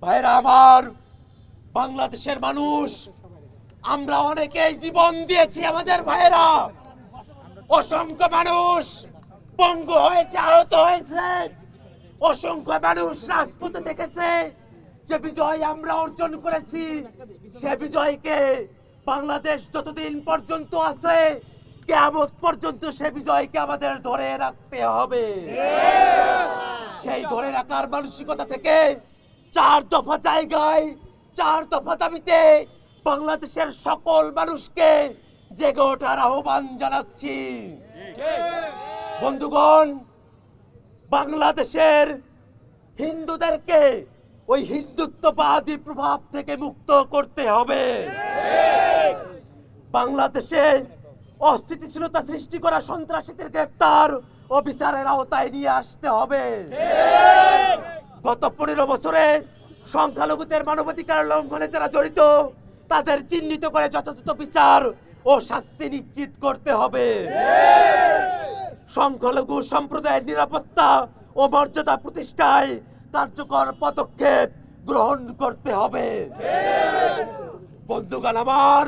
ভাইরা আমার, বাংলাদেশের মানুষ আমরা অনেকেই জীবন দিয়েছি। আমাদের ভাইরা, অসংখ্য মানুষ পঙ্গু হয়েছে, আহত হয়েছে, অসংখ্য মানুষ রাজপথে দেখেছে। যে বিজয় আমরা অর্জন করেছি, সে বিজয়কে বাংলাদেশ যতদিন পর্যন্ত আছে, কিয়ামত পর্যন্ত সে বিজয়কে আমাদের ধরে রাখতে হবে। সেই ধরে রাখার মানসিকতা থেকে 4 দফা জায়গায় 4 দফা দাবিতে বাংলাদেশের সকল মানুষকে জেগে ওঠার আহ্বান জানাচ্ছি। বন্ধুগণ, বাংলাদেশের হিন্দুদেরকে ওই হিন্দুত্ববাদী প্রভাব থেকে মুক্ত করতে হবে। বাংলাদেশে অস্থিতিশীলতা সৃষ্টি করা সন্ত্রাসীদের গ্রেপ্তার ও বিচারের আওতায় নিয়ে আসতে হবে। গত 15 বছরে সংখ্যালঘুদের মানবাধিকার লঙ্ঘনে যারা জড়িত, তাদের চিহ্নিত করে যথাযথ বিচার ও শাস্তি নিশ্চিত করতে হবে। সংখ্যালঘু সম্প্রদায়ের নিরাপত্তা ও মর্যাদা প্রতিষ্ঠায় কার্যকর পদক্ষেপ গ্রহণ করতে হবে। বন্ধুগণ আমার,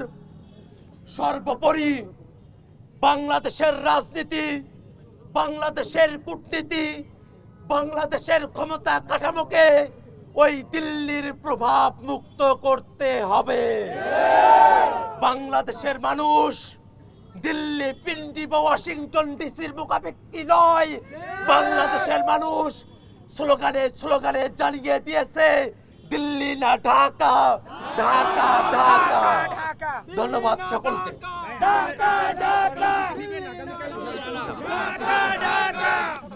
সর্বোপরি বাংলাদেশের রাজনীতি, বাংলাদেশের কূটনীতি, বাংলাদেশের ক্ষমতা কাঠামোকে ওই দিল্লির প্রভাব মুক্ত করতে হবে। বাংলাদেশের মানুষ দিল্লি, পিন্ডি বা ওয়াশিংটন ডিসির মুখাপেক্ষী নয়। বাংলাদেশের মানুষ স্লোগানে স্লোগানে জানিয়ে দিয়েছে, দিল্লি না ঢাকা, ঢাকা ঢাকা। ধন্যবাদ সকলকে।